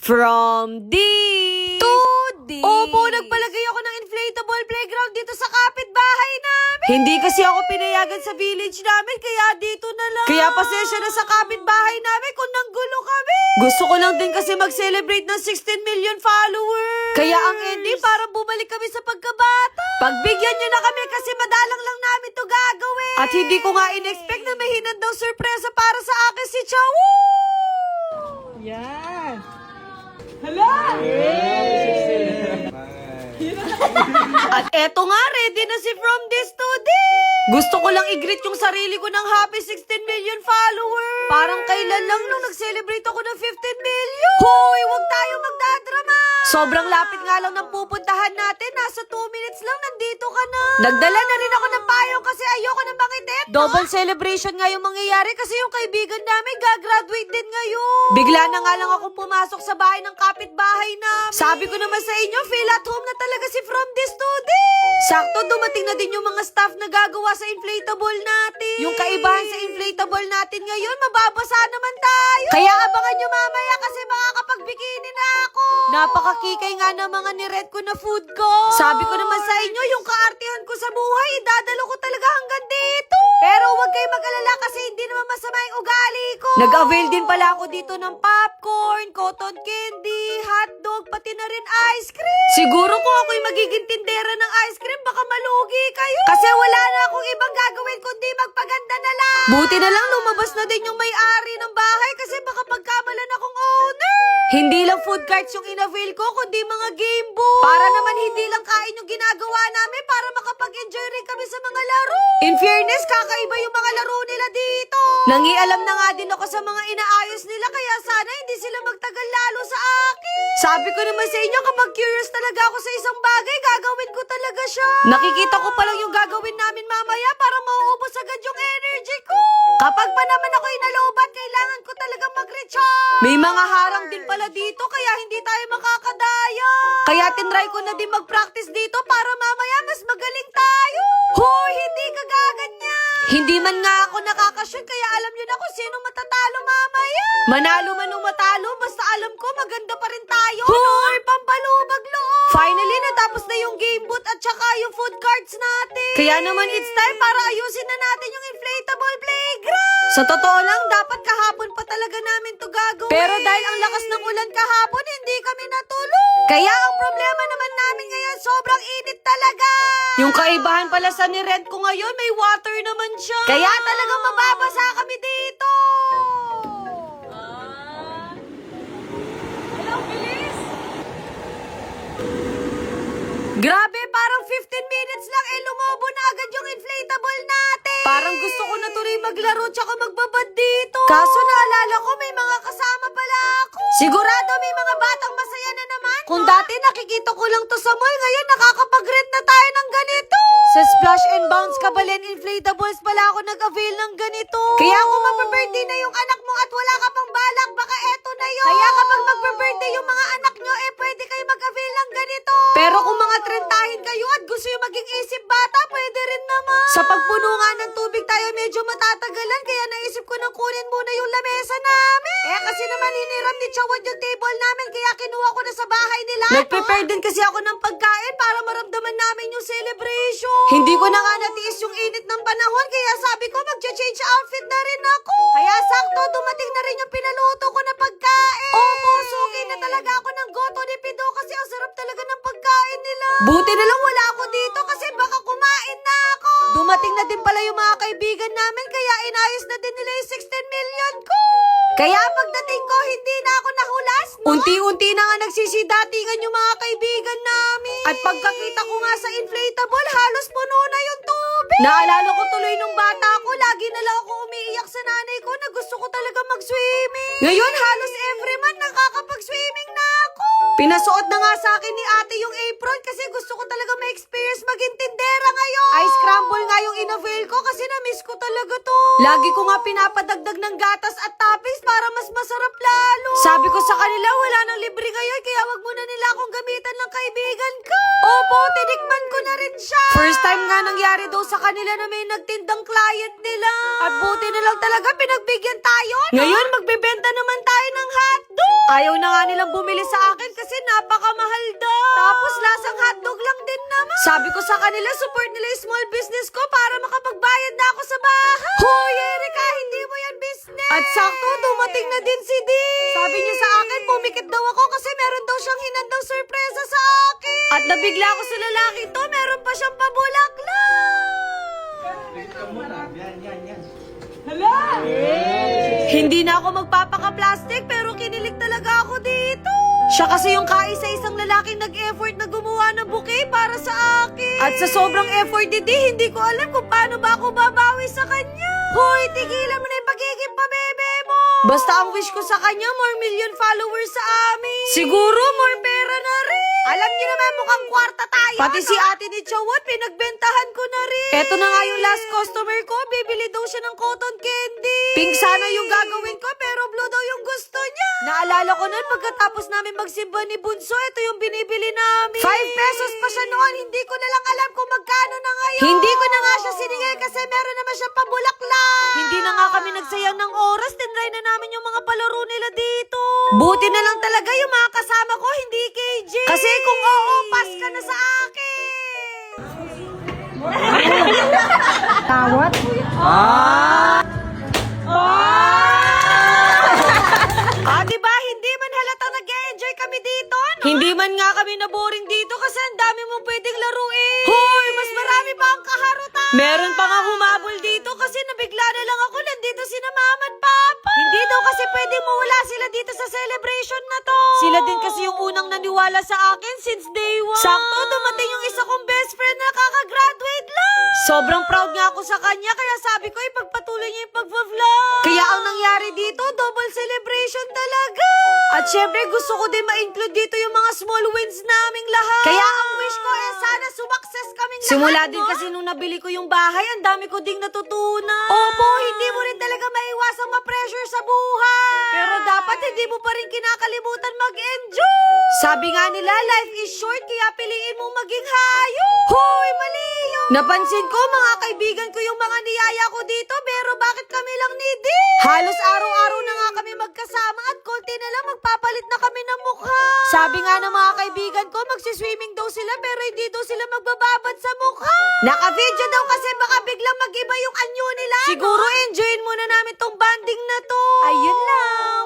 From D to D. Opo, nagpalagay ako ng inflatable playground dito sa kapitbahay namin. Hindi kasi ako pinayagan sa village namin, kaya dito na lang. Kaya pasensya na sa kapitbahay namin kung nanggulo kami. Gusto ko lang din kasi mag-celebrate ng 16 million followers. Kaya ang ending, para bumalik kami sa pagkabata. Pagbigyan nyo na kami kasi madalang lang namin to gagawin. At hindi ko nga in-expect na may hinandang sorpresa para sa akin si Chow. Yan. At eto nga, ready na si From This to This. Gusto ko lang i-greet yung sarili ko ng happy 16 million followers. Parang kailan lang nung nag-celebrate ako ng 15 million. Hoy, wag tayo magdadrama. Sobrang lapit nga lang ng pupuntahan natin. Nasa 2 minutes lang, nandito ka na. Nagdala na rin ako ng payong kasi ayoko na makitit. Double celebration nga yung mangyayari kasi yung kaibigan namin gagraduate din ngayon. Bigla na nga lang akong pumasok sa bahay ng kapitbahay namin. Sabi ko naman sa inyo, feel at home na talaga si From This to This. Sakto, dumating na din yung mga staff na gagawa sa inflatable natin. Yung kaibahan sa inflatable natin ngayon, mababasa naman tayo. Kaya abangan nyo mamaya kasi makakapagbikini na ako. Napakakikay nga ng mga ni-red ko na food ko. Sabi ko naman sa inyo, yung kaartihan ko sa buhay, idadalo ko talaga hanggang dito. Pero huwag kayo mag-alala kasi hindi naman masama yung ugali ko. Nag-avail din pala ako dito ng popcorn, cotton candy, hotdog, pati na rin ice cream. Siguro kung ako'y magiging tindera ng ice cream, baka malugi kayo. Kasi wala na akong ibang gagawin kundi magpaganda na lang. Buti na lang lumabas na din yung may-ari ng bahay kasi baka pagkamalan akong owner. Hindi lang food carts yung in-avail ko, kundi mga game board. Para naman hindi lang kain yung ginagawa namin para makapag-enjoy rin kami sa mga laro. In fairness, kakaiba yung mga laro nila dito. Nangialam na nga din ako sa mga inaayos nila kaya sana hindi sila magtagal lalo sa akin. Sabi ko naman sa inyo, kapag curious talaga ako sa isang bagay, gagawin ko talaga siya. Nakikita ko pa lang yung gagawin namin mamaya para mauubos agad yung energy ko. Kapag pa naman ako inalobat, kailangan ko talaga mag-recharge. May mga harang din pala dito kaya hindi tayo makakadaya. Kaya tinry ko na din mag-practice dito para mamaya mas magaling tayo. Hoy, hindi ka gaganyan. Hindi man nga ako nakakashoot kaya alam nyo na kung sino matatalo mamaya. Manalo man o matalo, basta alam ko maganda pa rin tayo. Hoy, pampalubag loob. Finally, natapos na yung game booth at saka yung food carts natin. Kaya naman it's time para ayusin na natin yung inflatable playground. Sa totoo lang, dapat kahapon pa talaga namin to gagawin. Pero dahil ang lakas ng ulan kahapon, hindi kami natulog. Kaya ang problema naman namin ngayon, sobrang init talaga. Yung kaibahan pala sa ni-rent ko ngayon, may water naman siya. Kaya talagang mababasa kami dito. Hello, bilis! Grabe, parang 15 minutes lang lumobo na agad yung inflatable natin. Parang gusto ko na tuloy maglaro tsaka magbabad dito. Kaso naalala ko may mga kasama pala ako. Sigurado may mga batang masaya na naman. Kung dati nakikita ko lang to sa mall, ngayon nakakapag-rent na tayo ng ganito. Sa Splash and Bounce Kabalen Inflatables pala ako nag-avail ng ganito. Kaya kung magbe-birthday na yung anak mo at wala ka pang balak, baka eto na yun. Kaya kapag magbe-birthday yung mga anak nyo, pwede kayo mag-avail ng ganito. Pero kung mga trentahin kayo at gusto yung maging isip bata, pwede rin naman. Sa pagpuno nga ng tubig tayo medyo matatagalan, kaya naisip ko nang kunin muna yung lamesa namin. Kasi naman hiniram ni Chawad yung table namin, kaya kinuha ko na sa bahay nila. Nag-prepare din kasi ako ng pagkain para maramdaman namin yung celebration. Hindi ko na nga natiis yung init ng panahon, kaya sabi ko mag-change outfit na rin ako. Kaya sakto, dumating na rin yung pinaluto ko na pagkain. Opo, suki na talaga ako ng goto ni Pido kasi ang sarap talaga ng pagkain nila. Buti na lang wala ako dito kasi baka kumain na ako. Dumating na din pala yung mga kaibigan namin kaya inayos na din nila yung 16 million ko. Kaya pagdating ko, hindi na ako nahulas, no? Unti-unti na nga nagsisidatingan yung mga kaibigan namin. At pagkakita ko nga sa inflatable, halos puno na yung tubig. Naalala ko tuloy nung bata ko, lagi na lang ako umiiyak sa nanay ko na gusto ko talaga mag-swimming. Ngayon, halos every month nakakapag-swimming na ako. Pinasuot na nga sa akin ni ate yung apron kasi gusto ko talaga ma-experience maging tindera ngayon. Ice scramble nga yung in-avail ko kasi na-miss ko talaga to. Lagi ko nga pinapadagdag ng gatas at toppings para mas masarap lalo. Sabi ko sa kanila, wala nang libre ngayon kaya wag muna nila akong gamitan ng kaibigan ko. Opo, tinikman ko na rin siya. First time nga nangyari daw sa kanila na may nagtindang client nila. At buti na lang talaga pinagbigyan tayo. Ngayon, magbebenta naman tayo ng hotdog. Ayaw na nga nilang bumili sa akin kasi napakamahal daw. Tapos lasang hotdog lang din naman. Sabi ko sa kanila, support nila yung small business ko para makapagbayad na ako sa bahay. Hoy, Erika, hindi mo yan business. At sakto, dumating na din si Dee. Sabi niya sa akin, pumikit daw ako kasi meron daw siyang hinandang sorpresa sa akin. At nabigla ako sa lalaki to, meron pa siyang pabulaklak. Hindi na ako magpapaka-plastic pero kinilig talaga ako dito. Siya kasi yung kaisa-isang lalaking nag-effort na gumawa ng bouquet para sa akin. At sa sobrang effort ni Dee, hindi ko alam kung paano ba ako babawi sa kanya. Hoy, tigilan mo na yung pagiging pabebe mo. Basta ang wish ko sa kanya, more million followers sa amin. Siguro, more pera na rin. Alam niyo naman mukhang kwarta tayo. Pati si ate ni Chawat, pinagbentahan ko na rin. Eto na nga yung last customer ko, bibili daw siya ng cotton candy. Pink sana yung gagawin ko, pero blue daw yung gusto niya. Naalala ko nun, pagkatapos namin magsimba ni Bunso, ito yung binibili namin. 5 pesos pa siya noon, hindi ko na lang alam kung magkano na ngayon. Hindi ko na nga siya siningil kasi meron naman siya pabulaklak. Hindi na nga kami nagsayang ng oras, tinry na namin yung mga palaro nila dito. Buti na lang talaga yung mga kasama ko, hindi KJ. Kasi kung oo, pass ka na sa akin. Tawat? Diba? Hindi man halatang nag-enjoy kami dito, no? Hindi man nga kami naboring dito kasi ang dami mong pwedeng laruin. Hoy, mas marami pa ang kaharutan. Meron pa nga humabol dito kasi nabigla na lang ako, nandito sina mama at papa. Hindi daw kasi pwedeng mawala sila dito sa celebration na to. Sila din kasi yung unang naniwala sa akin since day one. Sakto, dumating yung isa kong best friend na kakagraduate lang. Sobrang proud nga ako sa kanya kaya sabi ko ipagpatuloy niya yung pagpa-vlog. Kaya ang nangyari dito, double celebration talaga. At syempre gusto ko din ma-include dito yung mga small wins naming lahat. Kaya ang wish ko sana sumakses kaming lahat. Simula din kasi nung nabili ko yung bahay, ang dami ko ding natutunan. Opo, hindi mo rin talaga maiwasang ma-pressure sa buhay. Pero dapat hindi mo pa rin kinakalimutan mag-enjoy. Sabi nga nila, life is short kaya piliin mong maging hayo. Hoy, mali yun. Napansin ko, mga kaibigan ko yung mga niyaya ko dito, pero bakit kami lang ni Dee? Halos araw-araw na nga kami magkasama at konti na lang magpapalit na kami ng mukha. Sabi nga ng mga kaibigan ko, magsiswimming daw sila pero hindi daw sila magbababad sa mukha. Naka-video daw kasi baka biglang mag-iba yung anyo nila. Siguro enjoyin muna namin tong banding na to. Ayun lang.